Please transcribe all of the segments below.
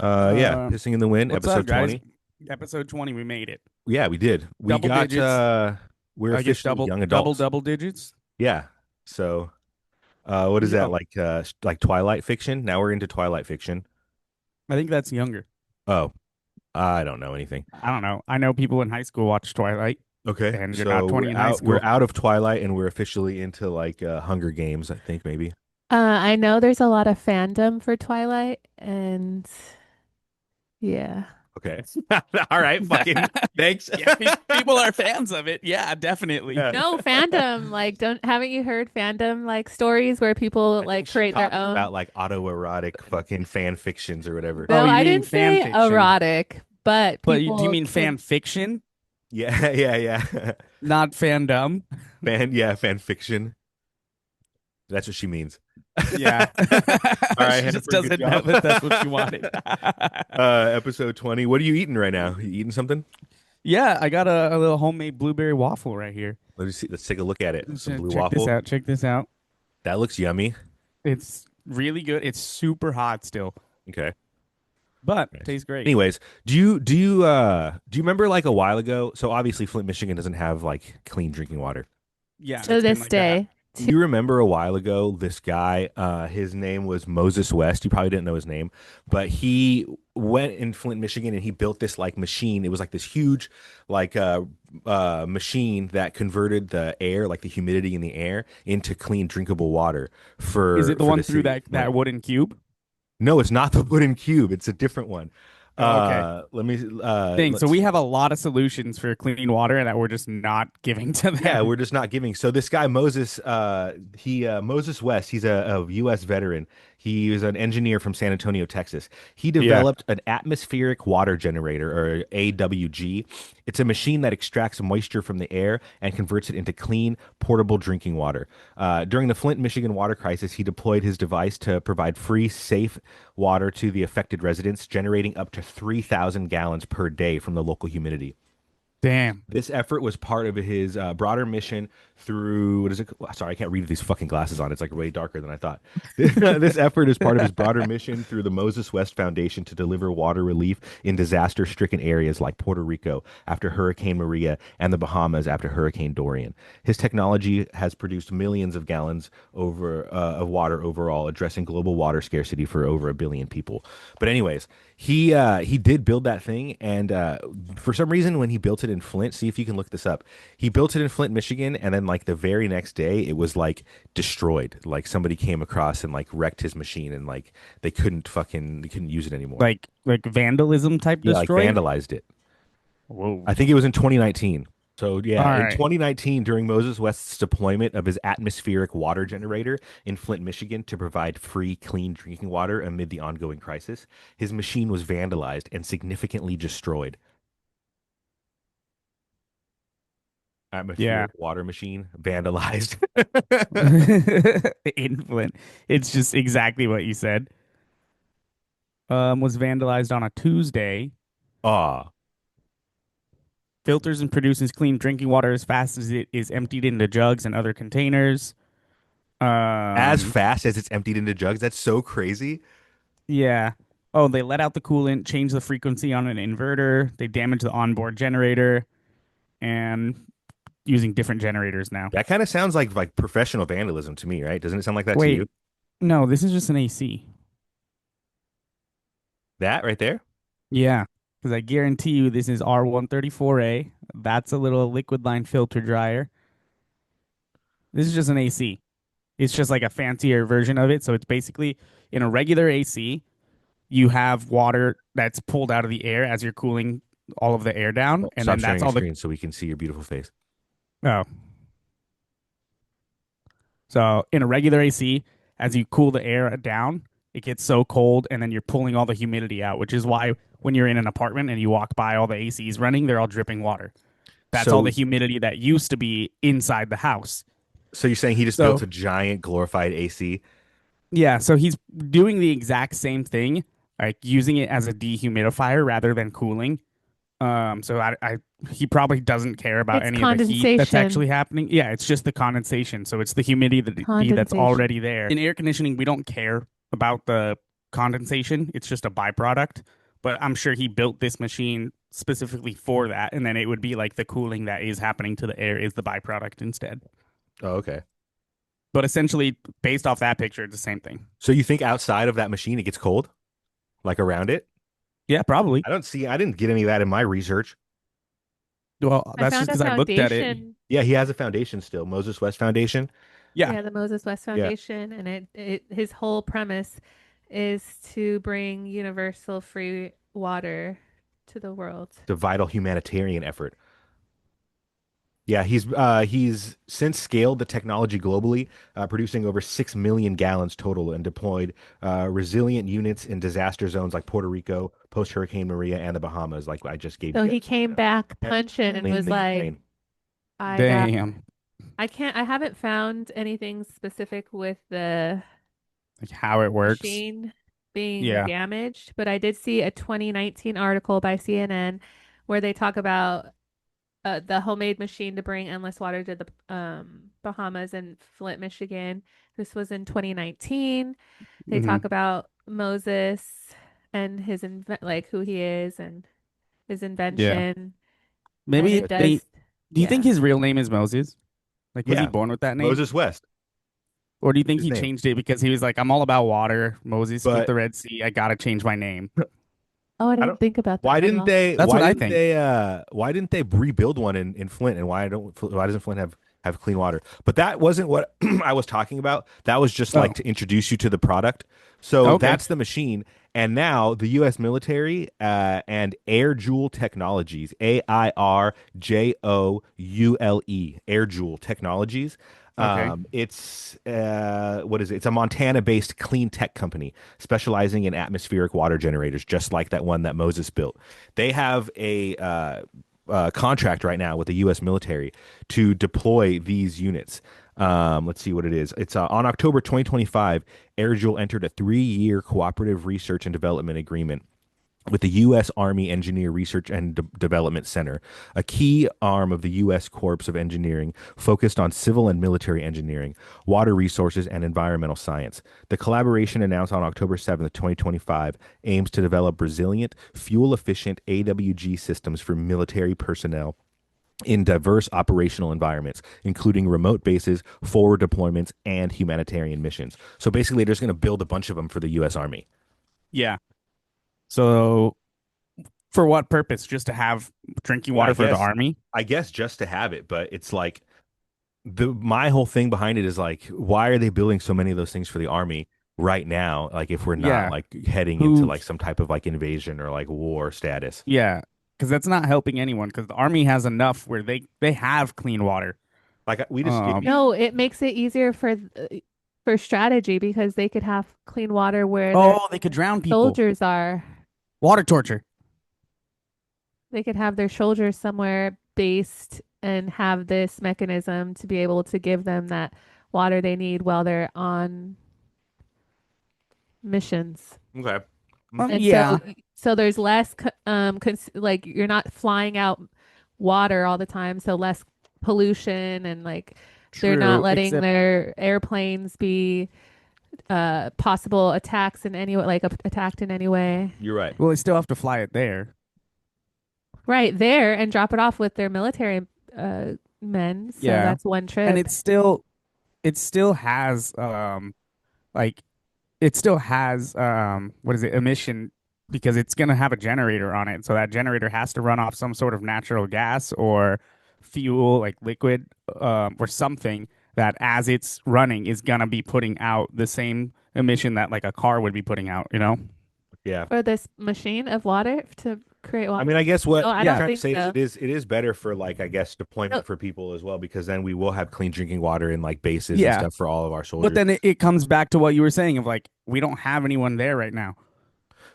Yeah, Um, Pissing in the Wind, what's up, episode guys? 20. Episode 20, we made it. Yeah, we did. We Double got digits. we're I guess officially double, young double, adults. double digits. Yeah. So, what is that Yo, like Twilight fiction? Now we're into Twilight fiction. I think that's younger. Oh, I don't know anything. I don't know. I know people in high school watch Twilight, Okay. and you're not So 20 in high we're school. out of Twilight and we're officially into like Hunger Games, I think maybe. I know there's a lot of fandom for Twilight, and yeah. Okay. All right, fucking thanks. Yeah, people are fans of it. Yeah, definitely. Yeah. No, fandom. Like, haven't you heard fandom like stories where people I think like she create their talked own? about like autoerotic fucking fan fictions or whatever. Oh, No, you I mean didn't fan say fiction? erotic, but But do you people mean could. fan fiction, Yeah, yeah, yeah. not fandom? Fan fiction. That's what she means. Yeah. All right, She just Hannaford, good doesn't know job. that that's what she wanted. Episode 20. What are you eating right now? You eating something? Yeah, I got a little homemade blueberry waffle right here. Let's see. Let's take a look at it. Some blue Check this waffle. out. Check this out. That looks yummy. It's really good. It's super hot still, Okay. but Nice. tastes great. Anyways, do you remember like a while ago? So obviously Flint, Michigan doesn't have like clean drinking water. Yeah, To it's been this like that. day. You remember a while ago, this guy, his name was Moses West. You probably didn't know his name, but he went in Flint, Michigan, and he built this like machine. It was like this huge, like machine that converted the air, like the humidity in the air, into clean drinkable water Is it the for one the through city of that Flint. wooden cube? No, it's not the wooden cube. It's a different one. Oh, okay. Let me Dang. So let's we have a lot of solutions for clean water that we're just not giving to Yeah, them. we're just not giving. So this guy Moses, Moses West, he's a U.S. veteran. He was an engineer from San Antonio, Texas. He Yeah. developed an atmospheric water generator, or AWG. It's a machine that extracts moisture from the air and converts it into clean, portable drinking water. During the Flint, Michigan water crisis, he deployed his device to provide free, safe water to the affected residents, generating up to 3,000 gallons per day from the local humidity. Damn. This effort was part of his broader mission through what is it? Sorry, I can't read with these fucking glasses on. It's like way darker than I thought. This effort is part of his broader mission through the Moses West Foundation to deliver water relief in disaster-stricken areas like Puerto Rico after Hurricane Maria and the Bahamas after Hurricane Dorian. His technology has produced millions of gallons of water overall, addressing global water scarcity for over a billion people. But anyways, he did build that thing, and for some reason, when he built it in Flint, see if you can look this up. He built it in Flint, Michigan, and then like the very next day, it was like destroyed. Like somebody came across and like wrecked his machine, and like they couldn't use it anymore. Like vandalism type Yeah, like destroyed? vandalized it. Whoa. I think it was in 2019. So All yeah, in right. 2019, during Moses West's deployment of his atmospheric water generator in Flint, Michigan, to provide free, clean drinking water amid the ongoing crisis, his machine was vandalized and significantly destroyed. Yeah. Atmospheric water machine vandalized. In Flint. It's just exactly what you said. Was vandalized on a Tuesday. Ah, Filters and produces clean drinking water as fast as it is emptied into jugs and other containers. as Um, fast as it's emptied into jugs. That's so crazy. yeah. Oh, they let out the coolant, change the frequency on an inverter. They damage the onboard generator and using different generators now. That kind of sounds like professional vandalism to me, right? Doesn't it sound like that to Wait, you? no, this is just an AC. That right there? Yeah, because I guarantee you this is R134A. That's a little liquid line filter dryer. This is just an AC. It's just like a fancier version of it. So it's basically in a regular AC, you have water that's pulled out of the air as you're cooling all of the air down, Oh, and stop then sharing that's your all the screen so we can see your beautiful face. oh. So in a regular AC, as you cool the air down, it gets so cold, and then you're pulling all the humidity out, which is why when you're in an apartment and you walk by all the ACs running, they're all dripping water. That's all the So humidity that used to be inside the house. So you're saying he just built So a giant glorified AC? yeah, so he's doing the exact same thing, like using it as a dehumidifier rather than cooling. So he probably doesn't care about It's any of the heat that's condensation. actually happening. Yeah, it's just the condensation. So it's the humidity that's Condensation. already there. In air conditioning, we don't care about the condensation. It's just a byproduct. But I'm sure he built this machine specifically for that, and then it would be like the cooling that is happening to the air is the byproduct instead. Oh, okay. But essentially, based off that picture, it's the same thing. So you think outside of that machine it gets cold, like around it? Yeah, probably. I didn't get any of that in my research. Well, I that's found just a because I looked at it. foundation. Yeah, he has a foundation still, Moses West Foundation. Yeah. Yeah, the Moses West Yeah, Foundation, and it his whole premise is to bring universal free water to the world. the vital humanitarian effort. Yeah, he's since scaled the technology globally, producing over 6 million gallons total and deployed resilient units in disaster zones like Puerto Rico, post Hurricane Maria, and the Bahamas, like I just gave So you he guys. came back And punching and mainly was like, Ukraine. I got Damn. I haven't found anything specific with the Like how it works. machine being Yeah. damaged, but I did see a 2019 article by CNN where they talk about the homemade machine to bring endless water to the Bahamas and Flint, Michigan. This was in 2019. They Hmm. talk about Moses and like who he is and his Yeah. invention, and Maybe it That's cool. they. does, Do you think yeah. his real name is Moses? Like, was he Yeah, born with that name? Moses West, Or do you think his he name. changed it because he was like, I'm all about water. Moses split But the Red Sea. I gotta change my name. Oh, I I didn't don't. think about Why that at didn't all. they? That's what I think. Why didn't they rebuild one in Flint? And why doesn't Flint have clean water? But that wasn't what I was talking about. That was just like Oh, to introduce you to the product. So okay. that's the machine. And now the U.S. military and Air Joule Technologies, AirJoule, Air Joule Technologies. Okay. It's what is it? It's a Montana-based clean tech company specializing in atmospheric water generators, just like that one that Moses built. They have a contract right now with the U.S. military to deploy these units. Let's see what it is. It's on October 2025. AirJoule entered a 3-year cooperative research and development agreement with the U.S. Army Engineer Research and Development Center, a key arm of the U.S. Corps of Engineering focused on civil and military engineering, water resources, and environmental science. The collaboration announced on October 7th, 2025, aims to develop resilient, fuel efficient AWG systems for military personnel in diverse operational environments, including remote bases, forward deployments, and humanitarian missions. So basically, they're just going to build a bunch of them for the U.S. Army. Yeah. So for what purpose? Just to have drinking Yeah, water for the army? I guess just to have it, but it's like the my whole thing behind it is like, why are they building so many of those things for the army right now? Like, if we're not Yeah. like heading into Who? like some type of like invasion or like war status. Yeah. Because that's not helping anyone. Because the army has enough where they have clean water. Like we just if Um. you No, it makes it easier for strategy because they could have clean water where their Oh, they could drown people. soldiers are. Water torture. They could have their soldiers somewhere based and have this mechanism to be able to give them that water they need while they're on missions. okay. And Yeah. so there's less like you're not flying out water all the time, so less pollution and like they're not True. letting Except their airplanes be possible attacks in any way, like attacked in any way. You're right. well, they still have to fly it there. Right there and drop it off with their military men. So Yeah. that's one And trip. it still has like it still has what is it emission because it's going to have a generator on it, so that generator has to run off some sort of natural gas or fuel like liquid or something that as it's running is going to be putting out the same emission that like a car would be putting out, you know. Yeah. For this machine of water to create I water. mean, I guess what No, I I'm don't Yeah. trying to think say is so. it is better for like I guess No, deployment for people as well because then we will have clean drinking water in like bases and Yeah, stuff for all of our but soldiers. then it comes back to what you were saying of like we don't have anyone there right now.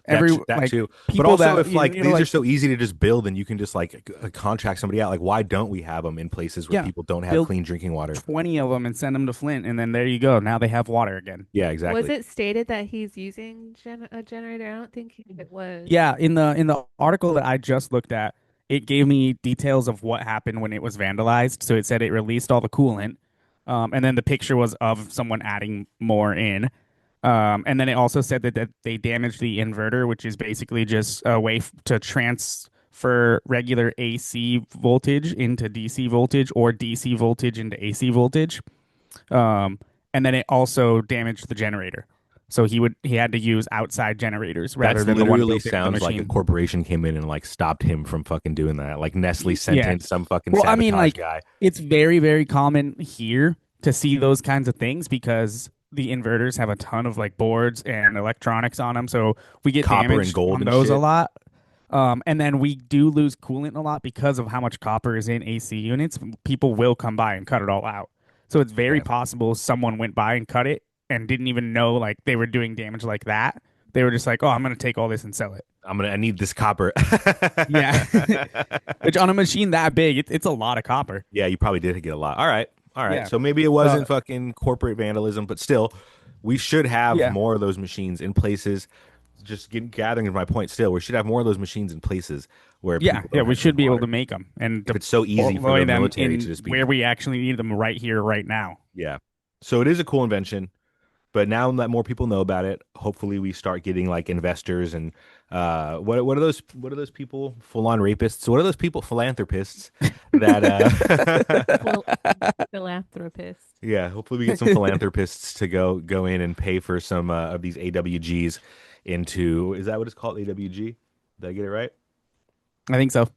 Every That like too. But people also that if like these are like so easy to just build and you can just like contract somebody out, like why don't we have them in places where yeah, people don't have build clean drinking water? 20 of them and send them to Flint, and then there you go. Now they have water again. Yeah, was exactly. it stated that he's using a generator? I don't think it was. Yeah, in the article that I just looked at, it gave me details of what happened when it was vandalized. So it said it released all the coolant, and then the picture was of someone adding more in. And then it also said that they damaged the inverter, which is basically just a way to transfer regular AC voltage into DC voltage or DC voltage into AC voltage. Um, and then it also damaged the generator. So he had to use outside generators rather That's than the one literally built into the sounds like a machine. corporation came in and like stopped him from fucking doing that. Like Nestle sent Yeah. in some fucking Well, I mean, sabotage like guy. it's very, very common here to see those kinds of things because the inverters have a ton of like boards and electronics on them. So we get Copper and damaged gold on and those a shit. lot. And then we do lose coolant a lot because of how much copper is in AC units. People will come by and cut it all out. So it's very Yeah. possible someone went by and cut it and didn't even know like they were doing damage like that. They were just like, "Oh, I'm going to take all this and sell it." I need this copper. Yeah. Which on a machine that big, it's a lot of copper. Yeah, you probably did get a lot. All right. All right. Yeah. So maybe it Uh, wasn't fucking corporate vandalism, but still, we should have yeah. more of those machines in places. Gathering my point still, we should have more of those machines in places where Yeah, people yeah, don't we have clean should be able to water. make them and If it's so easy for deploy the them military to in just be, where we actually need them right here, right now. yeah. So it is a cool invention. But now that more people know about it, hopefully we start getting like investors and what are those people full on rapists? What are those people philanthropists that Well, philanthropist. yeah, hopefully we get some philanthropists to go in and pay for some of these AWGs into is that what it's called AWG? Did I get it right? I think so.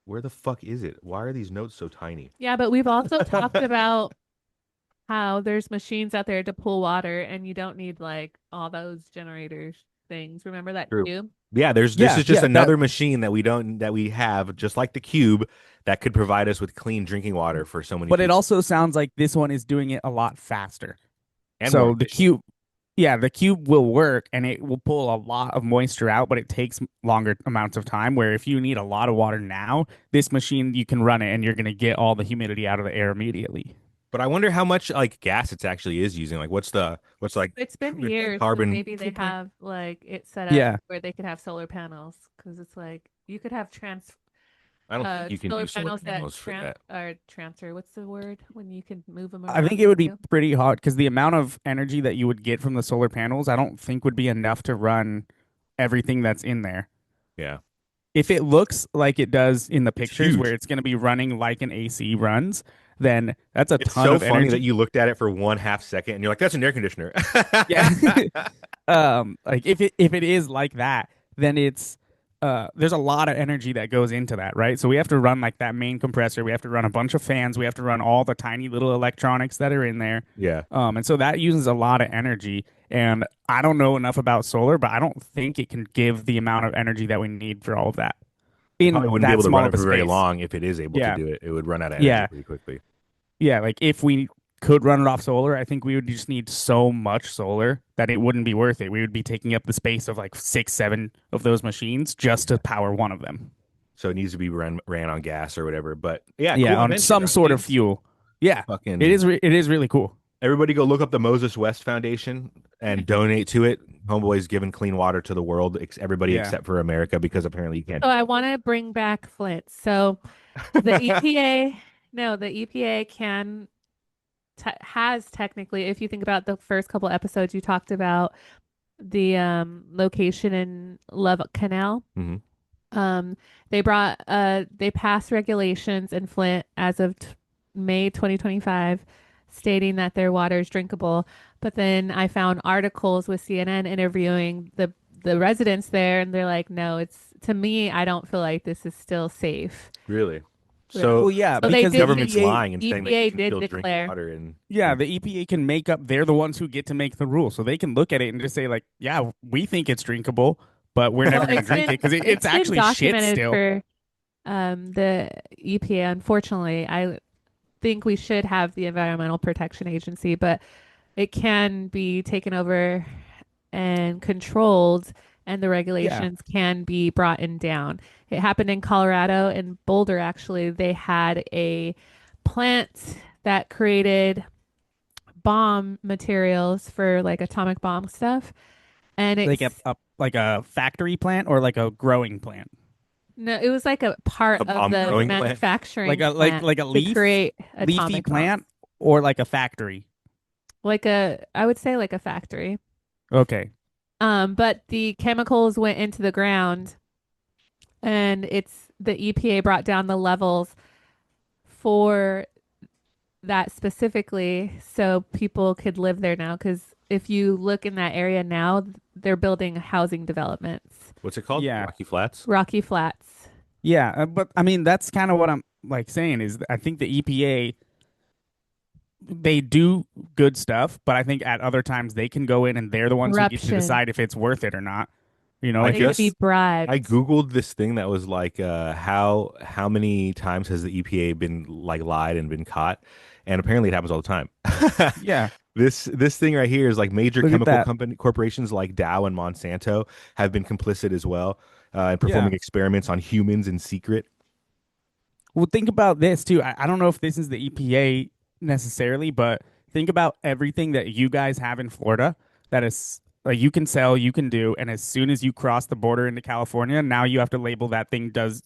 Where the fuck is it? Why are these notes so tiny? Yeah, but we've also talked about how there's machines out there to pull water and you don't need like all those generators things. Remember that True. too? Yeah, this Yeah, is just yeah, another machine that we have just like the cube that could provide us with clean drinking water for so many but it people also sounds like this one is doing it a lot faster. and more So efficient. the cube will work and it will pull a lot of moisture out, but it takes longer amounts of time. Where if you need a lot of water now, this machine you can run it and you're going to get all the humidity out of the air immediately. But I wonder how much like gas it actually is using. Like what's like It's been the years, so carbon maybe they footprint? have like it set up Yeah, where they could have solar panels because it's like you could have I don't think you can solar do solar panels that panels for that. transfer. What's the word when you can move them I think around it would be too? pretty hard because the amount of energy that you would get from the solar panels, I don't think would be enough to run everything that's in there. Yeah. If it looks like it does in the It's pictures where huge. it's going to be running like an AC runs, then that's a It's ton so of funny that energy. you looked at it for 1/2 second and you're like, that's an air conditioner. Yeah. Like if it is like that, then it's there's a lot of energy that goes into that, right? So we have to run like that main compressor, we have to run a bunch of fans, we have to run all the tiny little electronics that are in there. Yeah. And so that uses a lot of energy. And I don't know enough about solar, but I don't think it can give the amount of energy that we need for all of that in Probably wouldn't be that able to small run of it a for very space. long if it is able to Yeah. do it. It would run out of energy Yeah. pretty quickly. Yeah. Like if we could run it off solar, I think we would just need so much solar that it wouldn't be worth it. We would be taking up the space of like six, seven of those machines just to power one of them. So it needs to be ran on gas or whatever. But yeah, Yeah, cool on invention, some right, sort of dude? fuel. Yeah, Fucking it is really cool. everybody go look up the Moses West Foundation and donate to it. Homeboy's giving clean water to the world, everybody Yeah. except for America, because apparently you can't. So I want to bring back Flint. So the EPA, no, the EPA can has technically, if you think about the first couple episodes, you talked about the location in Love Canal. Mhm. Um, they passed regulations in Flint as of May 2025 stating that their water is drinkable. But then I found articles with CNN interviewing the residents there, and they're like, no, it's to me, I don't feel like this is still safe. Really? Yeah. So Well, yeah, So they because did- the government's EPA, lying and saying that EPA you can did still drink declare. water and yeah, the EPA can make up. They're the ones who get to make the rule, so they can look at it and just say like, yeah, we think it's drinkable, but we're never Well, going to it's drink been it because it's it's been actually shit documented still. for the EPA. Unfortunately, I think we should have the Environmental Protection Agency, but it can be taken over and controlled, and the regulations can be brought in down. It happened in Colorado, in Boulder, actually. They had a plant that created bomb materials for like atomic bomb stuff. And Like it's like a factory plant or like a growing plant, no, it was like a part A of bomb the growing plant? manufacturing like a plant like a to create leafy atomic bombs. plant or like a factory. I would say like a factory. Okay. But the chemicals went into the ground and it's the EPA brought down the levels for that specifically so people could live there now. Because if you look in that area now, they're building housing developments. What's it called? Yeah. Rocky Flats? Rocky Flats. Yeah, but I mean that's kind of what I'm like saying is I think the EPA they do good stuff, but I think at other times they can go in and they're the ones who get to Corruption. decide if it's worth it or not. I If They could be just it's I bribed. googled this thing that was like how many times has the EPA been like lied and been caught, and apparently it happens all the time. yeah, This thing right here is like major look at chemical that. company corporations like Dow and Monsanto have been complicit as well in Yeah. performing experiments on humans in secret. Well, think about this too. I don't know if this is the EPA necessarily, but think about everything that you guys have in Florida that is like you can sell, you can do, and as soon as you cross the border into California, now you have to label that thing does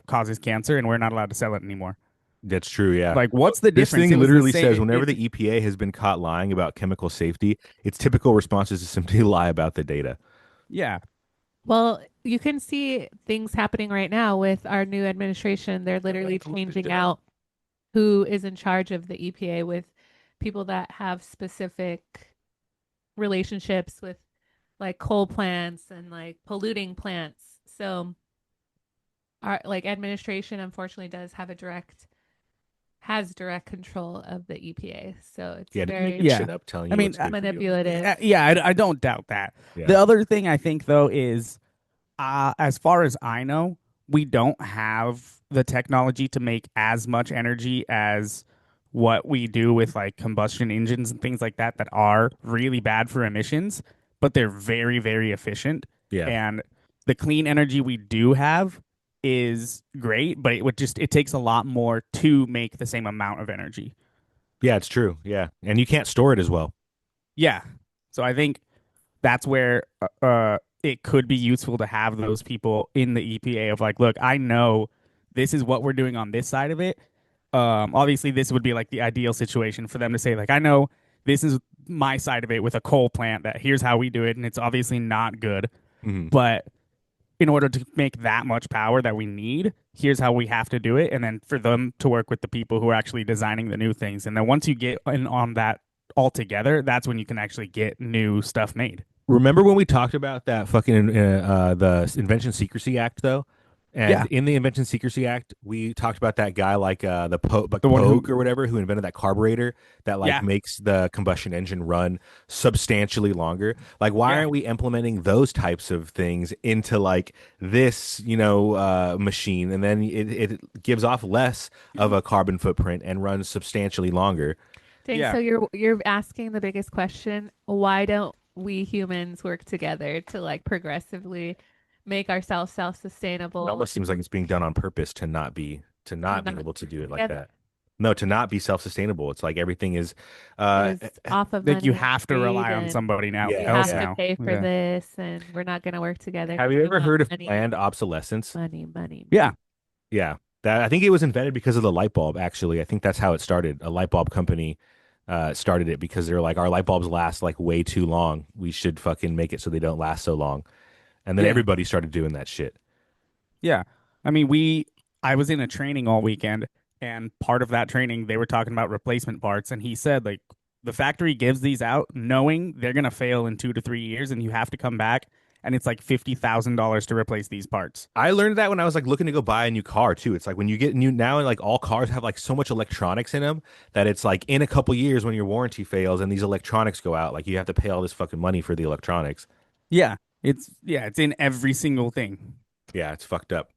causes cancer, and we're not allowed to sell it anymore. That's true, yeah. Like, what's the This difference? thing It was the literally says same. whenever the EPA has been caught lying about chemical safety, its typical response is to simply lie about the data. Yeah, Well, you can see things happening right now with our new administration. They're literally changing out who is in charge of the EPA with people that have specific relationships with like coal plants and like polluting plants. So our like administration unfortunately does have a direct has direct control of the EPA. So it's Yeah, just making very yeah. shit up, telling I you mean, what's good for you. manipulative. yeah, I don't doubt that. Yeah. The other thing I think though is, as far as I know, we don't have the technology to make as much energy as what we do with like combustion engines and things like that are really bad for emissions, but they're very, very efficient. Yeah. And the clean energy we do have is great, but it takes a lot more to make the same amount of energy. Yeah, it's true. Yeah. And you can't store it as well. Yeah. So I think that's where it could be useful to have those people in the EPA of like, look, I know this is what we're doing on this side of it. Obviously, this would be like the ideal situation for them to say, like, I know this is my side of it with a coal plant that here's how we do it, and it's obviously not good, Mhm. but in order to make that much power that we need, here's how we have to do it, and then for them to work with the people who are actually designing the new things, and then once you get in on that all together, that's when you can actually get new stuff made. Remember when we talked about that fucking the Invention Secrecy Act though? And Yeah, in the Invention Secrecy Act, we talked about that guy like like the one who, Pogue or whatever who invented that carburetor that like yeah, makes the combustion engine run substantially longer. Like why yeah. aren't we implementing those types of things into like this, machine and then it gives off less of a carbon footprint and runs substantially longer. Dang, Yeah. so you're asking the biggest question. Why don't we humans work together to like progressively make ourselves It self-sustainable almost seems like it's being done on purpose to and not be not able to do it like together? that. No, to not be self-sustainable. It's like everything is uh Is off of Like you money and have to greed rely on and somebody now we yeah, else have to yeah. now. pay for Yeah. this and we're not going to work together Have because you we ever want heard of money, planned obsolescence? money, money, Yeah. money. Yeah. That I think it was invented because of the light bulb, actually. I think that's how it started. A light bulb company started it because they're like, our light bulbs last like way too long. We should fucking make it so they don't last so long. And then Yeah. everybody started doing that shit. Yeah. I mean, I was in a training all weekend, and part of that training, they were talking about replacement parts. And he said, like, the factory gives these out knowing they're going to fail in 2 to 3 years, and you have to come back. And it's like $50,000 to replace these parts. I learned that when I was like looking to go buy a new car too. It's like when you get new now, like all cars have like so much electronics in them that it's like in a couple years when your warranty fails and these electronics go out, like you have to pay all this fucking money for the electronics. Yeah, it's in every single thing. Yeah, it's fucked up.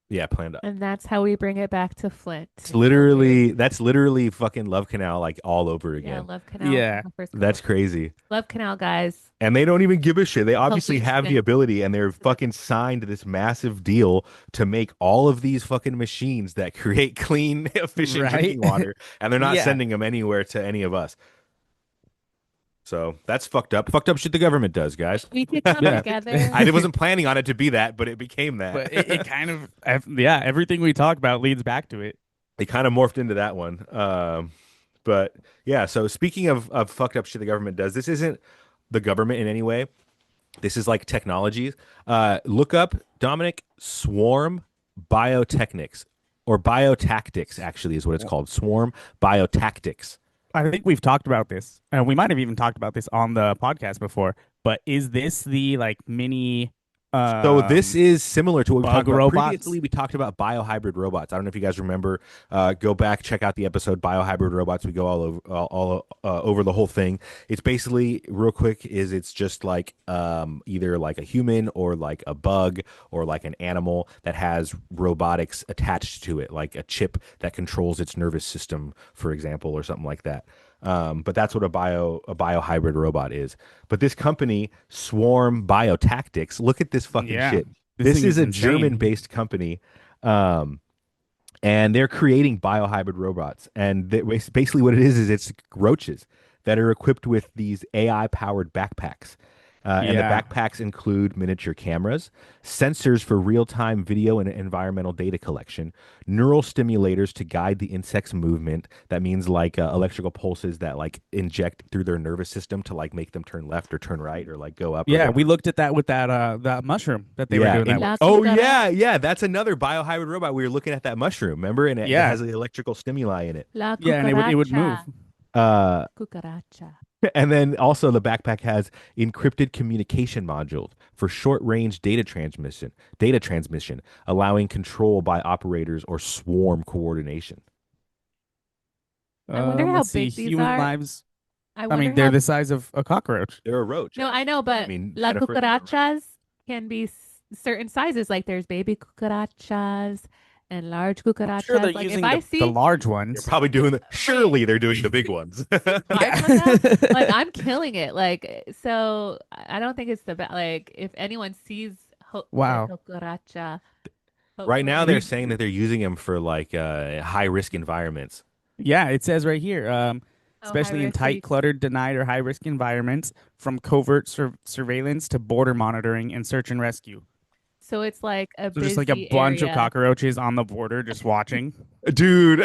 Yeah, planned up. And that's how we bring it back to Flint. It's Until literally that's literally fucking Love Canal like all over yeah, again. Love Canal. Yeah. First That's crazy. Love Canal, guys. And they don't even give a shit. They obviously have the Pollution. ability and they're fucking signed this massive deal to make all of these fucking machines that create clean, efficient Right? drinking water. And they're not Yeah. sending them anywhere to any of us. So that's fucked up. Fucked up shit the government does, guys. We could come Yeah. together. I wasn't planning on it to be that, but it became But that. it kind of, yeah, everything we talk about leads back to it. It kind of morphed into that one. But yeah, so speaking of fucked up shit the government does, this isn't the government in any way. This is like technology. Look up, Dominic, Swarm Biotechnics or Biotactics, actually, is what it's called. Swarm Biotactics. I think we've talked about this, and we might have even talked about this on the podcast before. But is this the like mini So this um is similar to what we talked bug about robots? previously. We talked about biohybrid robots. I don't know if you guys remember. Go back, check out the episode biohybrid robots. We go all over the whole thing. It's basically real quick. It's just like either like a human or like a bug or like an animal that has robotics attached to it, like a chip that controls its nervous system, for example, or something like that. But that's what a biohybrid robot is. But this company, Swarm Biotactics, look at this fucking Yeah, shit. this This thing is is a insane. German-based company, um, and they're creating biohybrid robots. And basically, what it is it's roaches that are equipped with these AI-powered backpacks. And the Yeah, backpacks include miniature cameras, sensors for real-time video and environmental data collection, neural stimulators to guide the insect's movement. That means like electrical pulses that like inject through their nervous system to like make them turn left or turn right or like go up or yeah. go. We looked at that with that mushroom that they were Yeah. doing that with. La Oh cucaracha. yeah. That's another biohybrid robot. We were looking at that mushroom, remember? And it Yeah, has the electrical stimuli in it. La yeah, and it would move. cucaracha. Uh, Cucaracha. and then also the backpack has encrypted communication modules for short-range data transmission, allowing control by operators or swarm coordination. I wonder how Let's see. big these Human are. lives. I I wonder mean, they're how. the size of a cockroach. They're a roach. No, I know, I but mean, la kind of further from a roach. cucarachas can be certain sizes. Like there's baby cucarachas and large I'm sure they're cucarachas. Like if using I the see, large They're ones. probably doing the, wait, surely they're doing the big ones. large one though, like I'm killing it. Like so, I don't think it's the best. Like if anyone sees la Wow. cucaracha, Right hopefully now, they. they're We saying that they're using them for like high risk environments. Yeah, it says right here, Oh, high especially in risk. So tight, cluttered, denied, or high risk environments, from covert surveillance to border monitoring and search and rescue. so it's like a So just like a busy bunch of area. cockroaches on the border just watching. Dude,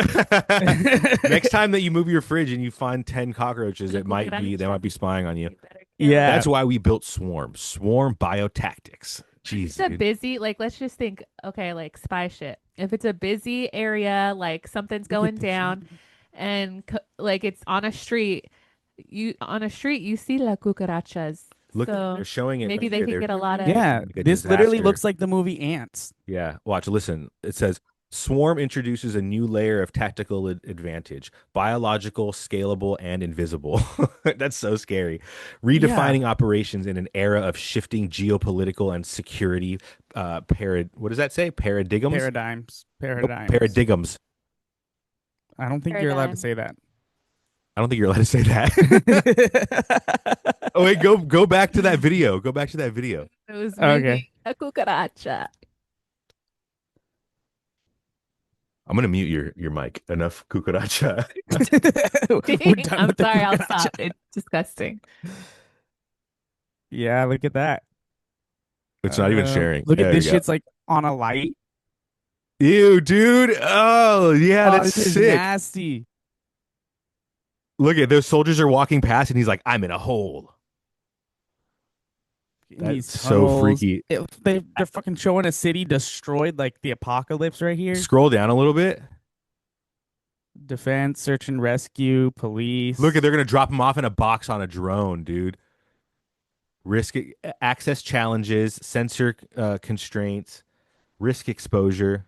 next time that you move your fridge and you find 10 cockroaches, La they might be spying on you. You better kill it. Yeah. That's why we built Swarm Biotactics. Jeez, It's a dude. busy, like, let's just think, okay, like spy shit. If it's a busy area, like something's Look going at this down shit. and like it's on a street, you see la cucarachas. Look, So they're showing it maybe right they here. could They're get a lot of. Yeah, like a this literally disaster. looks like the movie Ants. Yeah, watch, listen. It says Swarm introduces a new layer of tactical advantage, biological, scalable, and invisible. That's so scary. Yeah, Redefining operations in an era of shifting geopolitical and security what does that say? Paradigms? paradigms, Nope, paradigms. paradigms. I don't think you're allowed to Paradigm. say that. I don't think you're allowed to say that. Oh wait, go back to that video. Go back to that video. It was Okay. maybe a cucaracha. I'm gonna mute your mic. Enough cucaracha. We're done I'm with the sorry, I'll cucaracha. stop. It's disgusting. Yeah, look at that. It's not even sharing. Look at There this you go. shit's like on a light. Ew, dude. Oh, yeah, Oh, that's this is sick. nasty. Look at those soldiers are walking past and he's like, I'm in a hole. In these That's so tunnels. freaky. They're fucking showing a city destroyed like the apocalypse right here. Scroll down a little bit. Defense, search and rescue, police. Look at they're gonna drop him off in a box on a drone, dude. Risk access challenges, sensor constraints, risk exposure.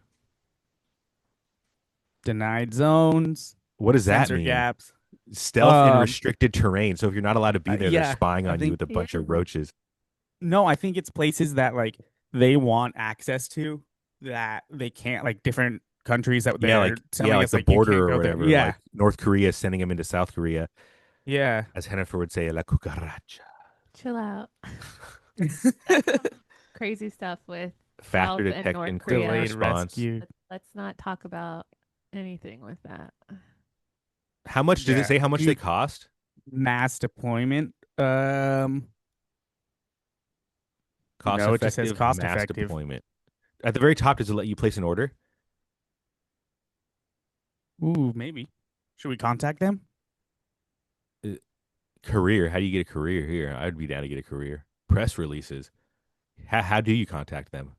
denied zones, What does that sensor mean? gaps. Stealth in restricted terrain. So if you're not allowed to be there, they're Yeah, spying I on you think with a bunch of roaches. no, I think it's places that like they want access to that they can't, like different countries that Yeah, they're like telling like us the like you can't border or go there. whatever. Yeah, Like North Korea is sending him into South Korea, yeah. as Hennifer would say, la cucaracha. Chill out. That's some crazy stuff with South Faster and detect North and Korea. Delayed response. rescue. Let's not talk about anything with that. How much did it Yeah, say? How much they dude. cost? Mass deployment. Cost No, it just says effective cost mass effective. deployment. At the very top, does it let you place an order? Ooh, maybe. Should we contact them? Career. How do you get a career here? I'd be down to get a career. Press releases. How do you contact them?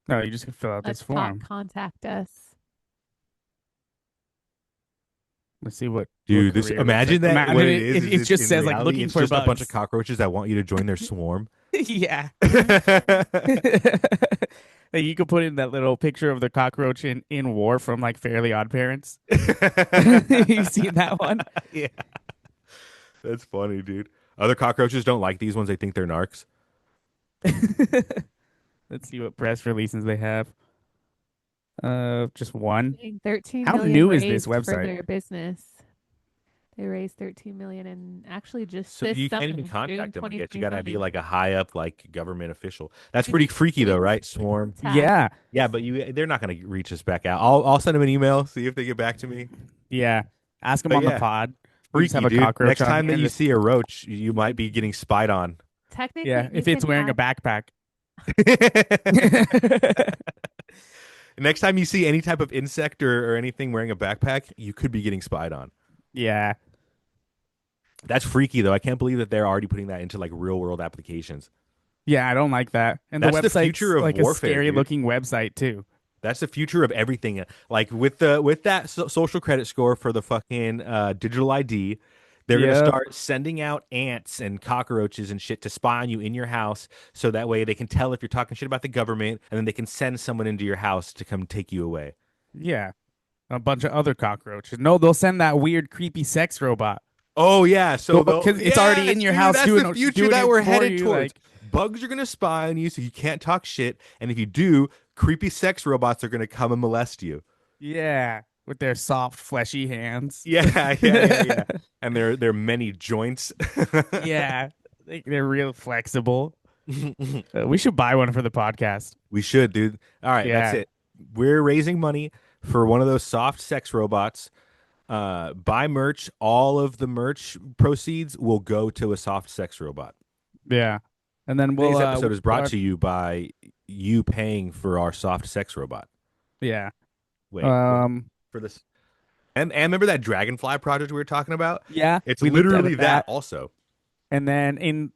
No, you just can fill out this Let's talk. form. Contact us. Let's see what Dude, this career looks like. imagine that what Imagine it it. is It it's just in says like reality looking it's for just a bunch of bugs. cockroaches that want you to join their swarm. Yeah. Like you could put in that little picture of the cockroach in War from like Fairly Odd Parents. You seen that one? Yeah. That's funny, dude. Other cockroaches don't like these ones. They think they're narcs. Let's see what press releases they have. Just one. Saying 13 How million new is this raised for website? their business. They raised 13 million and actually just So this you summer, can't even June contact them, I guess. You gotta be 2025. like a high up like government official. That's pretty freaky though, right? Swarm. Yeah, Yeah, but they're not gonna reach us back out. I'll send them an email, see if they get back to me. yeah. Ask them But on the yeah, pod. We just have freaky, a dude. cockroach Next on time here. that And you just, see a roach, you might be getting spied on. Technically, yeah, you if it's can wearing a have backpack. Next time you see any type of insect or anything wearing a backpack, you could be getting spied on. Yeah, That's freaky though. I can't believe that they're already putting that into like real world applications. yeah. I don't like that. And the That's the website's future of like a warfare, scary dude. looking website too. That's the future of everything. Like with that social credit score for the fucking digital ID, they're gonna Yep. start sending out ants and cockroaches and shit to spy on you in your house, so that way they can tell if you're talking shit about the government, and then they can send someone into your house to come take you away. Yeah. A bunch of other cockroaches. No, they'll send that weird, creepy sex robot. Oh yeah, so they'll Because it's already in yes, your dude, house that's the future doing that it we're for headed you. towards. Like, Bugs are gonna spy on you, so you can't talk shit, and if you do, creepy sex robots are gonna come and molest you. yeah, with their soft, fleshy hands. Yeah. And their many joints. Yeah, they're real flexible. We should buy one for the podcast. We should, dude. All right, that's Yeah, it. We're raising money for one of those soft sex robots. Buy merch. All of the merch proceeds will go to a soft sex robot. yeah. And then we'll Today's episode is brought our- to you by you paying for our soft sex robot. yeah. Wait, Um, for this. And remember that dragonfly project we were talking about? yeah. It's We looked at literally that also. and then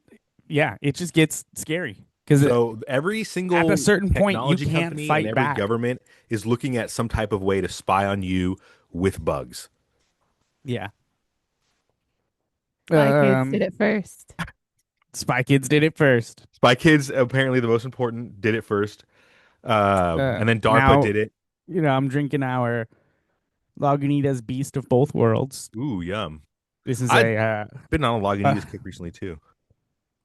yeah, it just gets scary because So every single at a certain point you technology can't company fight and every back. government is looking at some type of way to spy on you with bugs. Yeah. Spy Kids did it first. Spy Kids did it first. Spy Kids, apparently the most important, did it first. And then DARPA Now, did it. I'm drinking our Lagunitas Beast of Both Worlds. Ooh, yum. This is I've been on a Lagunitas uh, kick recently too.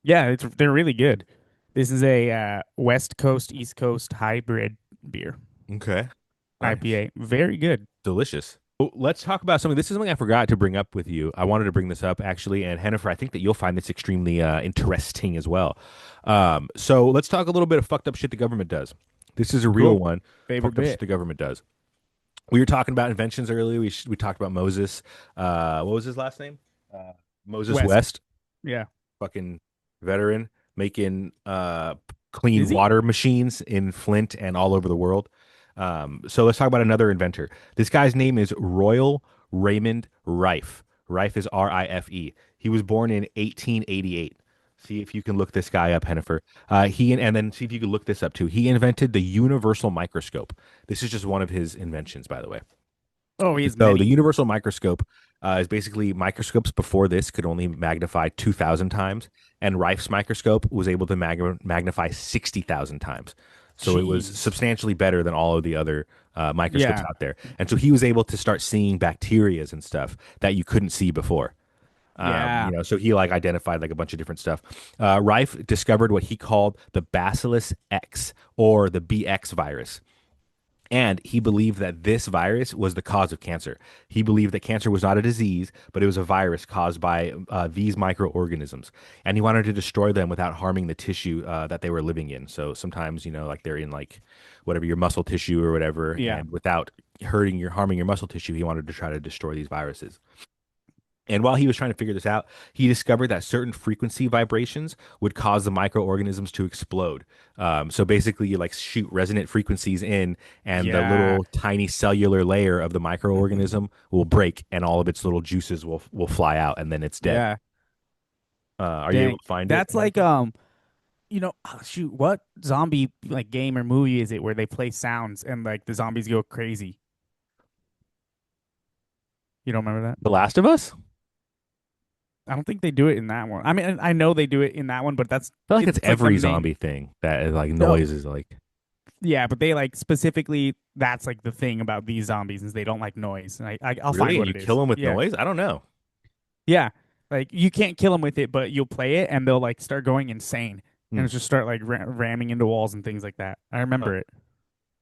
yeah, they're really good. This is a West Coast East Coast hybrid beer Okay. Nice. IPA. Very good. Delicious. Well, let's talk about something. This is something I forgot to bring up with you. I wanted to bring this up actually, and Hennifer, I think that you'll find this extremely interesting as well. So let's talk a little bit of fucked up shit the government does. This is a real Cool. one. Favorite Fucked up shit bit. the government does. We were talking about inventions earlier. We talked about Moses. What was his last name? Moses West. Yeah. Fucking veteran making clean Is he? water machines in Flint and all over the world. So let's talk about another inventor. This guy's name is Royal Raymond Rife. Rife is Rife. He was born in 1888. See if you can look this guy up, Hennifer. And then see if you can look this up too. He invented the universal microscope. This is just one of his inventions, by the way. Oh, he's So the many. universal microscope is basically microscopes before this could only magnify 2,000 times, and Rife's microscope was able to magnify 60,000 times. So it was Jeez. substantially better than all of the other microscopes Yeah. out there. And so he was able to start seeing bacterias and stuff that you couldn't see before. Yeah. So he like identified like a bunch of different stuff. Rife discovered what he called the Bacillus X, or the BX virus. And he believed that this virus was the cause of cancer. He believed that cancer was not a disease, but it was a virus caused by these microorganisms. And he wanted to destroy them without harming the tissue that they were living in. So sometimes, like they're in like whatever your muscle tissue or whatever. Yeah. And without harming your muscle tissue, he wanted to try to destroy these viruses. And while he was trying to figure this out, he discovered that certain frequency vibrations would cause the microorganisms to explode. So basically, you like shoot resonant frequencies in, and the Yeah. little tiny cellular layer of the microorganism will break, and all of its little juices will fly out, and then it's dead. Yeah. Are you able Dang. to find it, That's like Hannaford? shoot, what zombie like game or movie is it where they play sounds and like the zombies go crazy? You don't remember that? The Last of Us? I don't think they do it in that one. I mean, I know they do it in that one, but that's I feel like it's it's like the every main. zombie thing that is like No, noise is like yeah, but they like specifically that's like the thing about these zombies is they don't like noise. And I'll really, find and what you it kill is. them with Yeah, noise. I don't know. yeah. Like you can't kill them with it, but you'll play it and they'll like start going insane Hmm. and just start like ramming into walls and things like that. I Huh. remember it.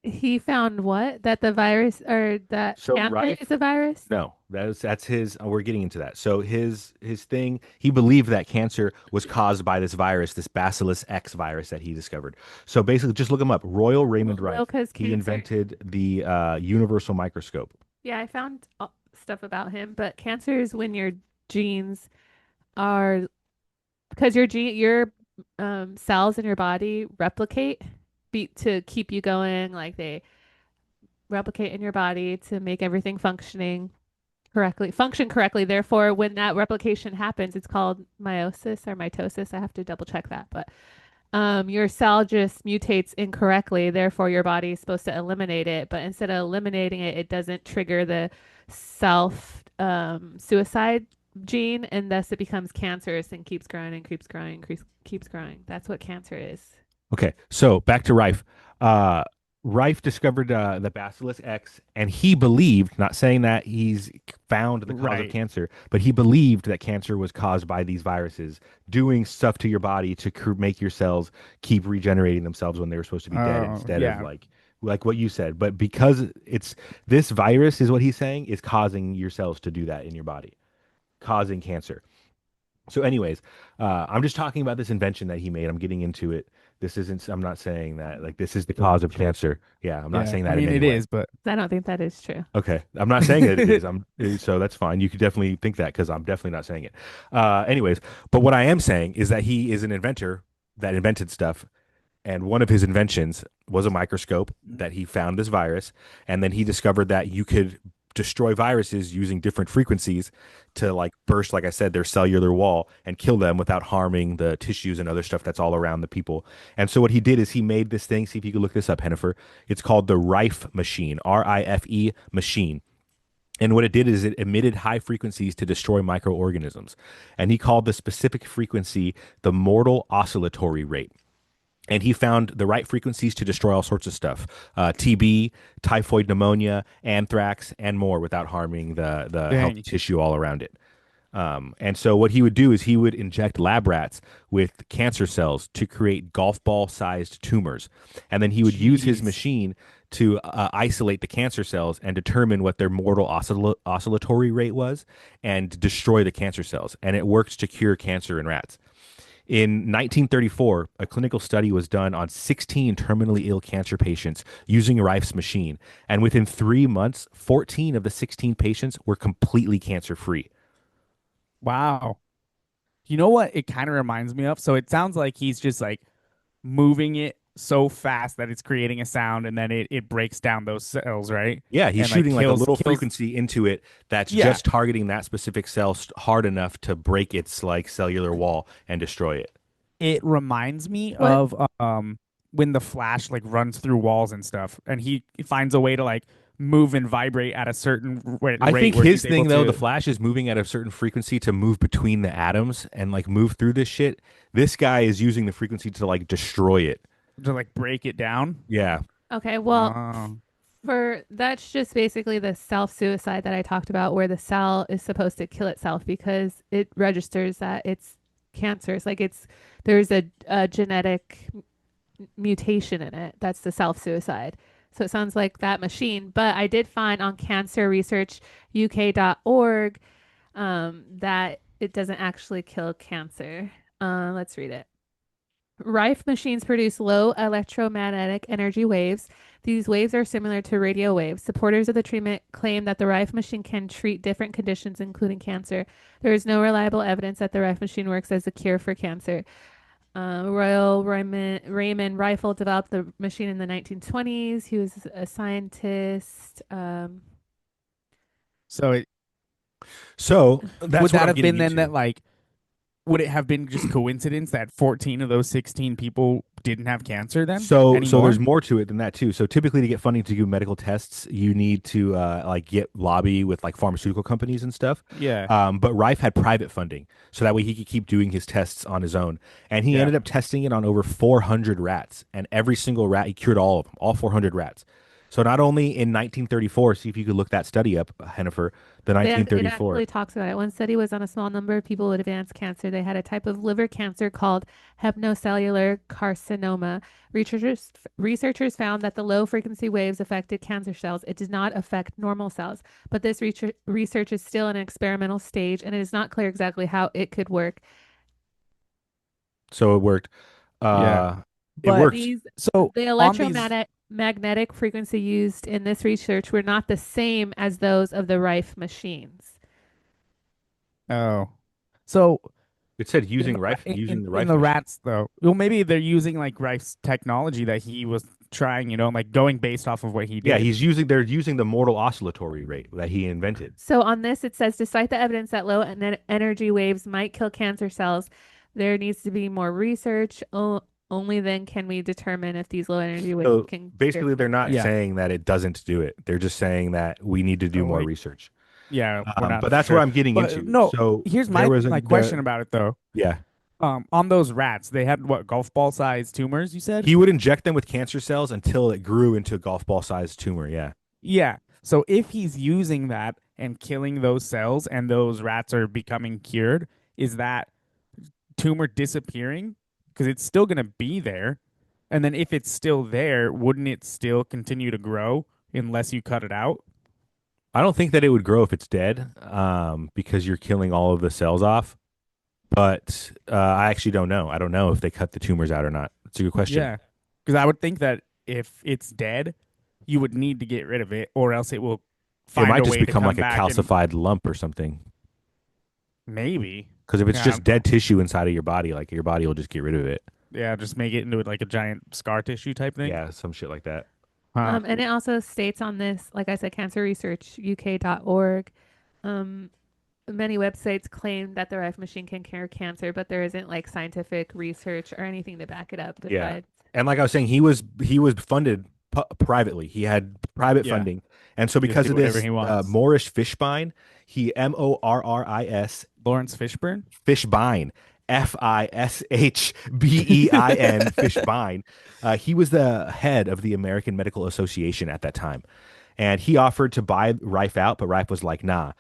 He found what? That the virus or that So cancer Rife, is a virus? no, that's his. We're getting into that. So his thing, he believed that cancer was caused by this virus, this Bacillus X virus that he discovered. So basically, just look him up. Royal Raymond Well, Rife. because He cancer. invented the universal microscope. Yeah, I found stuff about him, but cancer is when your genes are because your cells in your body replicate to keep you going, like they replicate in your body to make everything function correctly. Therefore, when that replication happens, it's called meiosis or mitosis. I have to double check that, but your cell just mutates incorrectly. Therefore, your body is supposed to eliminate it, but instead of eliminating it, it doesn't trigger the self suicide gene, and thus it becomes cancerous and keeps growing and keeps growing and keeps growing. That's what cancer is. Okay, so back to Rife. Uh, Rife discovered the Bacillus X, and he believed, not saying that he's found the cause of Right. cancer, but he believed that cancer was caused by these viruses doing stuff to your body to make your cells keep regenerating themselves when they were supposed to be dead Oh, instead of yeah. like what you said. But because it's this virus is what he's saying is causing your cells to do that in your body, causing cancer. So, anyways, I'm just talking about this invention that he made. I'm getting into it. This isn't, I'm not saying that like this is the cause of cancer. Yeah, I'm not Yeah. saying I that in mean, any it way. is, but I don't think that is true. Okay, I'm not saying that it is. So that's fine. You could definitely think that because I'm definitely not saying it. Anyways, but what I am saying is that he is an inventor that invented stuff, and one of his inventions was a microscope that he found this virus, and then he discovered that you could destroy viruses using different frequencies to like burst, like I said, their cellular wall and kill them without harming the tissues and other stuff that's all around the people. And so what he did is he made this thing. See if you could look this up, Hennifer. It's called the Rife machine, Rife machine. And what it did is it emitted high frequencies to destroy microorganisms. And he called the specific frequency the mortal oscillatory rate, and he found the right frequencies to destroy all sorts of stuff, TB, typhoid pneumonia, anthrax, and more without harming the healthy dang. tissue all around it. And so what he would do is he would inject lab rats with cancer cells to create golf ball sized tumors. And then he would use his Jeez. machine to isolate the cancer cells and determine what their mortal oscillatory rate was and destroy the cancer cells. And it worked to cure cancer in rats. In 1934, a clinical study was done on 16 terminally ill cancer patients using Rife's machine. And within 3 months, 14 of the 16 patients were completely cancer free. Wow. You know what it kind of reminds me of? So it sounds like he's just like moving it so fast that it's creating a sound and then it breaks down those cells, right? Yeah, he's And like shooting like a little kills frequency into it that's yeah. just targeting that specific cell hard enough to break its like cellular wall and destroy it. It reminds me What? of when the Flash like runs through walls and stuff and he finds a way to like move and vibrate at a certain I rate think where his he's able thing though, the to Flash is moving at a certain frequency to move between the atoms and like move through this shit. This guy is using the frequency to like destroy it. like break it down. Yeah. Okay, well, Oh, for that's just basically the self suicide that I talked about, where the cell is supposed to kill itself because it registers that it's cancerous. Like there's a genetic mutation in it. That's the self suicide. So it sounds like that machine. But I did find on cancerresearchuk.org that it doesn't actually kill cancer. Let's read it. Rife machines produce low electromagnetic energy waves. These waves are similar to radio waves. Supporters of the treatment claim that the Rife machine can treat different conditions, including cancer. There is no reliable evidence that the Rife machine works as a cure for cancer. Royal Raymond Rifle developed the machine in the 1920s. He was a scientist. so it So would that's what that I'm have getting been then that into. like would it have been just coincidence that 14 of those 16 people didn't have cancer then So there's anymore? more to it than that too. So typically to get funding to do medical tests, you need to like get lobby with like pharmaceutical companies and stuff. Yeah. But Rife had private funding, so that way he could keep doing his tests on his own. And he Yeah. ended up testing it on over 400 rats, and every single rat he cured all of them, all 400 rats. So not only in 1934, see if you could look that study up, Hennifer, the It 1934. actually talks about it. One study was on a small number of people with advanced cancer. They had a type of liver cancer called hepatocellular carcinoma. Researchers found that the low frequency waves affected cancer cells. It did not affect normal cells. But this research is still in an experimental stage, and it is not clear exactly how it could work. So it worked. Yeah. Uh, it But worked. These so the on these electromagnetic frequency used in this research were not the same as those of the Rife machines. oh. So It said in using the Rife, using the in Rife the machine. rats though. Well, maybe they're using like Rife's technology that he was trying, like going based off of what he Yeah, did. they're using the mortal oscillatory rate that he invented. So on this, it says, despite the evidence that low energy waves might kill cancer cells, there needs to be more research. Only then can we determine if these low energy waves So can cure basically, they're not cancer. Yeah. saying that it doesn't do it. They're just saying that we need to do Oh more wait. research. Yeah, we're not But for that's what sure. I'm getting But into. no, So here's there was my question about it though. yeah, On those rats, they had what, golf ball sized tumors, you said? he would inject them with cancer cells until it grew into a golf ball sized tumor. Yeah, Yeah. So if he's using that and killing those cells and those rats are becoming cured, is that tumor disappearing? Because it's still going to be there. And then if it's still there, wouldn't it still continue to grow unless you cut it out? I don't think that it would grow if it's dead, because you're killing all of the cells off. But I actually don't know. I don't know if they cut the tumors out or not. It's a good question. Yeah. Because I would think that if it's dead, you would need to get rid of it, or else it will It find might a just way to become come like a back and calcified lump or something. maybe. Because if it's Yeah, just dead tissue inside of your body, like your body will just get rid of it. yeah, just make it into like a giant scar tissue type thing. Yeah, some shit like that. Huh. And it also states on this, like I said, cancerresearchuk.org. Um, Many websites claim that the Rife machine can cure cancer, but there isn't like scientific research or anything to back it up Yeah. besides. And like I was saying, he was funded privately. He had private Yeah. funding, and so He just because do of whatever this, he wants. Morris Fishbein, he Morris Lawrence Fishburne? Fishbein, Fishbein, Fishbein. He was the head of the American Medical Association at that time, and he offered to buy Rife out, but Rife was like, "Nah."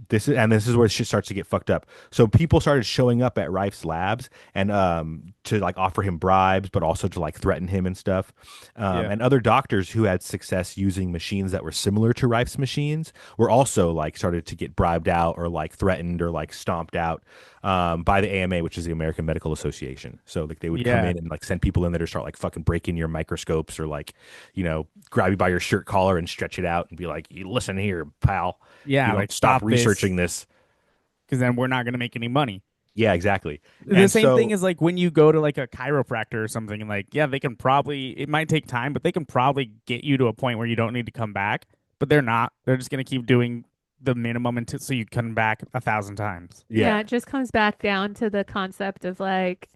This is where shit starts to get fucked up. So people started showing up at Rife's labs and to like offer him bribes, but also to like threaten him and stuff. Yeah. And other doctors who had success using machines that were similar to Rife's machines were also like started to get bribed out or like threatened or like stomped out by the AMA, which is the American Medical Association. So like they would come Yeah. in and like send people in there to start like fucking breaking your microscopes or like, grab you by your shirt collar and stretch it out and be like, "You listen here, pal. Yeah, You don't like stop stop researching this." because then we're not going to make any money. Yeah, exactly. The And same thing so is like when you go to like a chiropractor or something, and like, yeah, they can probably, it might take time, but they can probably get you to a point where you don't need to come back. But they're not. They're just going to keep doing the minimum until so you come back 1,000 times. Yeah, yeah, it just comes back down to the concept of like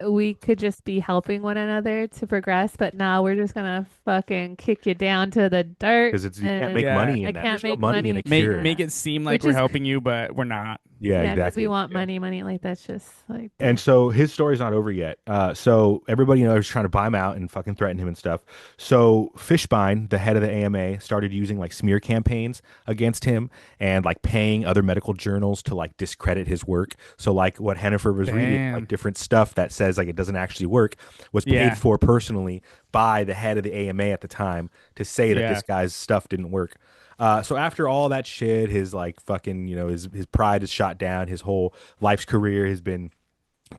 we could just be helping one another to progress, but now we're just gonna fucking kick you down to the dirt because you can't make and Yeah. money I in that. can't There's no make money in money. a Make cure. make it seem like Which we're is helping you, but we're not. Yeah, yeah, because we exactly. want Yeah. money. Like that's just like And so his story's not over yet. So everybody was trying to buy him out and fucking threaten him and stuff. So Fishbein, the head of the AMA, started using like smear campaigns against him and like paying other medical journals to like discredit his work. So like what Hennifer was reading, like Damn. different stuff that says like it doesn't actually work, was Yeah. paid for personally by the head of the AMA at the time to say that Yeah. this guy's stuff didn't work. So after all that shit, his like fucking, his pride is shot down. His whole life's career has been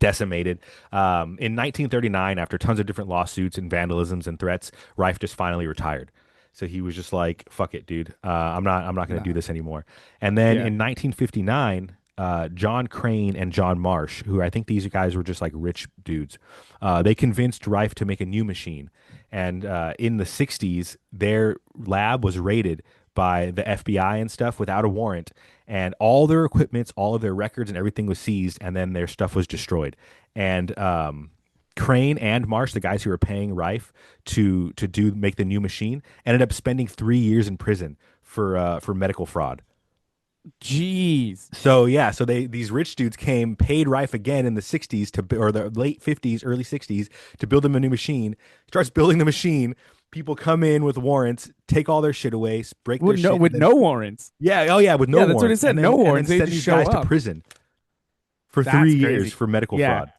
decimated. In 1939, after tons of different lawsuits and vandalisms and threats, Rife just finally retired. So he was just like, "Fuck it, dude. I'm not going to do Nah. this anymore." And then Yeah. in 1959, John Crane and John Marsh, who I think these guys were just like rich dudes, they convinced Rife to make a new machine. And in the 60s, their lab was raided by the FBI and stuff without a warrant, and all their equipments, all of their records, and everything was seized, and then their stuff was destroyed. And Crane and Marsh, the guys who were paying Rife to do make the new machine, ended up spending 3 years in prison for medical fraud. Jeez. So yeah, so these rich dudes came, paid Rife again in the 60s or the late 50s, early 60s to build them a new machine. Starts building the machine. People come in with warrants, take all their shit away, break their shit, With and then no warrants. yeah, oh yeah, with no Yeah, that's what it warrants, said. No and then warrants. They send just these show guys to up. prison for three That's years crazy. for medical Yeah. fraud.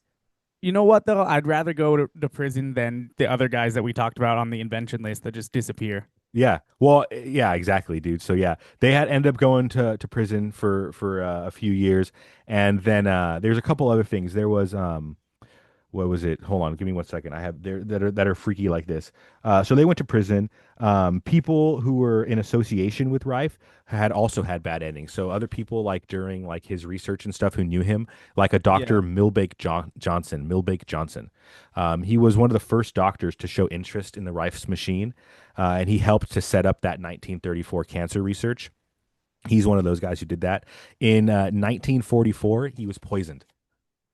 You know what though? I'd rather go to prison than the other guys that we talked about on the invention list that just disappear. Yeah. Well, yeah, exactly, dude. So yeah, they had ended up going to prison for a few years, and then there's a couple other things. There was what was it? Hold on, give me 1 second. I have there that are freaky like this. So they went to prison. People who were in association with Rife had also had bad endings. So other people like during like his research and stuff who knew him, like a Yeah. Dr. Milbank Johnson. He was one of the first doctors to show interest in the Rife's machine, and he helped to set up that 1934 cancer research. He's one of those guys who did that. In 1944, he was poisoned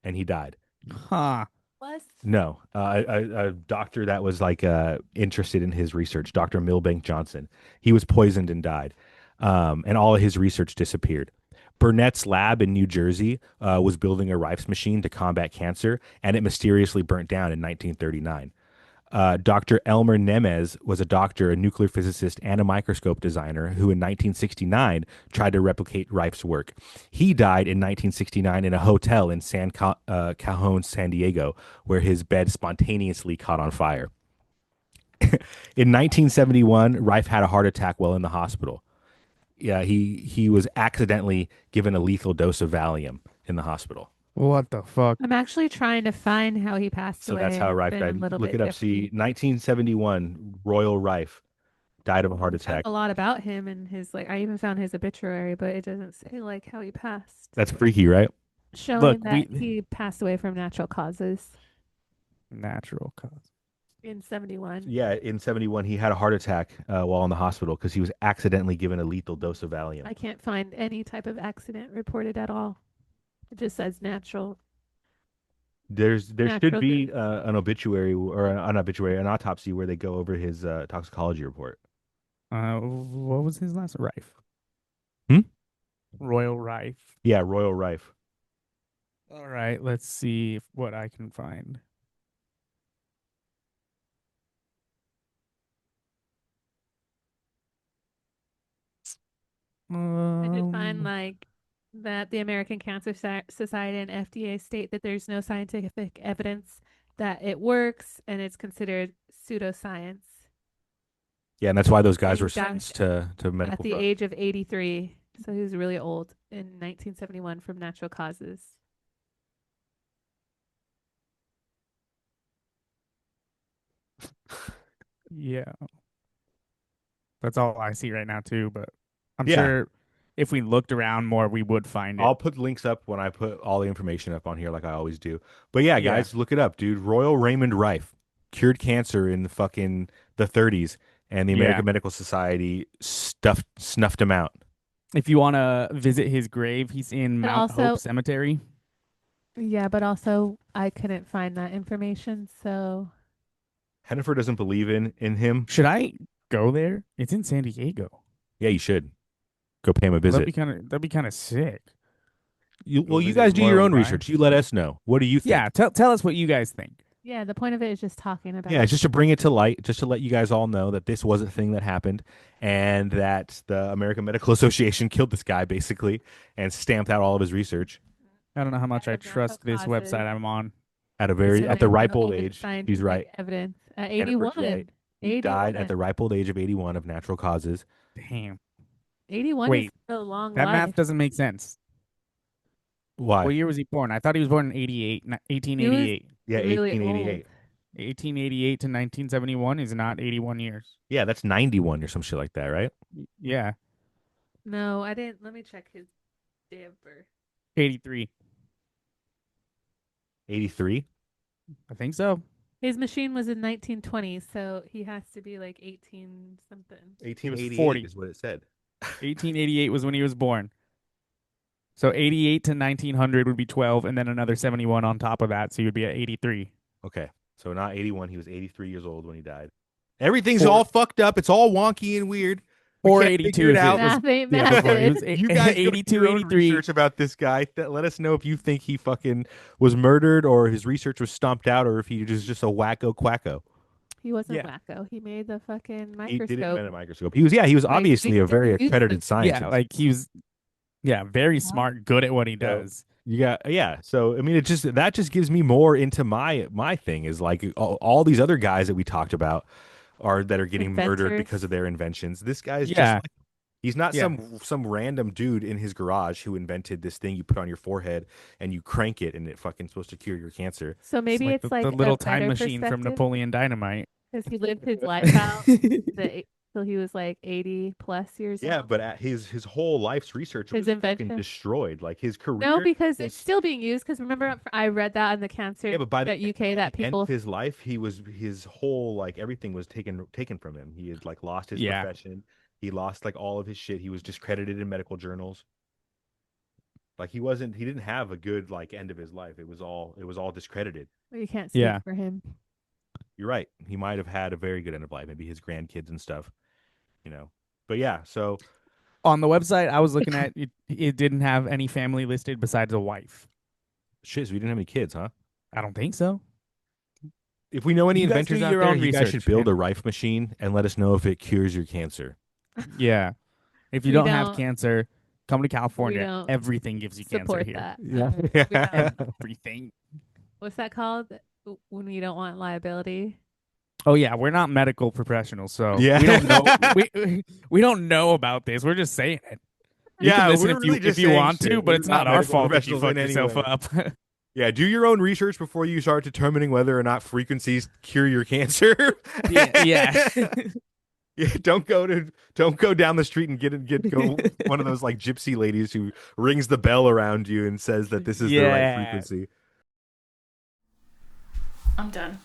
and he died. Huh. Was No, a doctor that was like interested in his research, Dr. Milbank Johnson. He was poisoned and died, and all of his research disappeared. Burnett's lab in New Jersey was building a Rife's machine to combat cancer, and it mysteriously burnt down in 1939. Dr. Elmer Nemes was a doctor, a nuclear physicist, and a microscope designer who in 1969 tried to replicate Rife's work. He died in 1969 in a hotel in Cajon, San Diego, where his bed spontaneously caught on fire. In 1971, Rife had a heart attack while in the hospital. Yeah, he was accidentally given a lethal dose of Valium in the hospital. What the fuck? I'm actually trying to find how he passed So away, that's and how it's Rife been a died. little Look bit it up. See, different. 1971, Royal Rife died of a heart Has attack. a lot about him and his like. I even found his obituary, but it doesn't say like how he passed, That's freaky, right? showing Look, that he passed away from natural causes natural cause. in 71. Yeah, in 71, he had a heart attack while in the hospital because he was accidentally given a lethal dose of Valium. I can't find any type of accident reported at all. It just says natural. There should Natural be an obituary or an obituary, an autopsy where they go over his toxicology report. What was his last Rife? Hmm? Royal Rife. Yeah, Royal Rife. All right, let's see what I can find. I did find Um, like that the American Cancer Society and FDA state that there's no scientific evidence that it works and it's considered pseudoscience. Yeah, and that's why those And guys he were died sentenced to at medical the fraud. age of 83. So he was really old in 1971 from natural causes. yeah, that's all I see right now too. But I'm Yeah, sure if we looked around more, we would find it. I'll put links up when I put all the information up on here, like I always do. But yeah, Yeah, guys, look it up, dude. Royal Raymond Rife cured cancer in fucking the 30s, and the yeah. American Medical Society snuffed him out. If you want to visit his grave, he's in But Mount Hope also, Cemetery. yeah, but also I couldn't find that information. So Hennifer doesn't believe in him. Should I go there? It's in San Diego. Yeah, you should go pay him a Well, visit. that'd be kind of sick. Go Well, you visit guys do your Royal own Rife. research. You let us know. What do you think? Yeah, tell us what you guys think. yeah, the point of it is just talking about Yeah, it's just to bring it to light, just to let you guys all know that this was a thing that happened and that the American Medical Association killed this guy basically and stamped out all of his research I don't know how much I of natural trust this causes. website I'm on. at Showing the ripe the old oldest age. He's scientific right. evidence at Hennifer's 81. right. He died at the 81. ripe old age of 81 of natural causes. Damn. 81 is Wait, a long that math life. doesn't make sense. Why? What year was he born? I thought he was born in 88, He was 1888. Yeah, really old. 1888. 1888 to 1971 is not 81 years. Yeah, that's 91 or some shit like that, right? Yeah, No, I didn't. Let me check his day of birth. 83. 83. I think so. His machine was in 1920, so he has to be like 18 something. 1888 40. is what it said. 1888 was when he was born. So 88 to 1900 would be 12, and then another 71 on top of that. So you'd be at 83. Okay. So not 81. He was 83 years old when he died. Everything's Or- all fucked up. It's all wonky and weird. We Or can't 82 figure it if it out. was Math ain't yeah, before. It was math. You guys go do 82, your own 83. research about this guy. Let us know if you think he fucking was murdered or his research was stomped out or if he was just a wacko quacko. He wasn't Yeah. wacko. He made the fucking He didn't microscope. invent a microscope. He was Like, obviously a very he- accredited scientist. Yeah, like he was very smart, good at what he does. Yeah. So I mean, that just gives me more into my thing is like all these other guys that we talked about that are getting murdered Inventors. because of their inventions. This guy's just Yeah. like, he's not Yeah. some random dude in his garage who invented this thing you put on your forehead and you crank it and it fucking supposed to cure your cancer. So maybe it's like the a little time better machine from perspective, Napoleon Dynamite. because he lived his life out till he was like 80 plus years Yeah, old. but his whole life's research His was fucking invention. destroyed. Like his career. No, because was- it's still being used. Because remember, I read that on the cancer Yeah, but by the that UK that end people of his life, his whole like everything was taken from him. He had like lost his Yeah. profession. He lost like all of his shit. He was discredited in medical journals. Like he didn't have a good like end of his life. It was all discredited. you can't speak Yeah. for him. You're right. He might have had a very good end of life. Maybe his grandkids and stuff, you know. But yeah, so On the website I was looking at, it didn't have any family listed besides a wife. shit, so we didn't have any kids, huh? I don't think so. If we know any You guys inventors do out your there, own you guys should research, build man. a Rife machine and let us know if it cures your cancer. Yeah. If you We don't have don't- cancer, come to We California. don't Everything gives you cancer support here. that. Yeah. We don't- Everything. What's that called? When you don't want liability. Oh yeah, we're not medical professionals, so Yeah. we don't know. we don't know about this. We're just saying it. You Yeah, can listen we're if really you just if you saying want to, shit. but We're it's not our medical fault if you professionals fuck in any yourself way. up. Yeah, do your own research before you start determining whether or not frequencies cure your cancer. yeah. Yeah, don't go down the street and go one of those like gypsy ladies who rings the bell around you and says that this is the right Yeah. frequency. I'm done.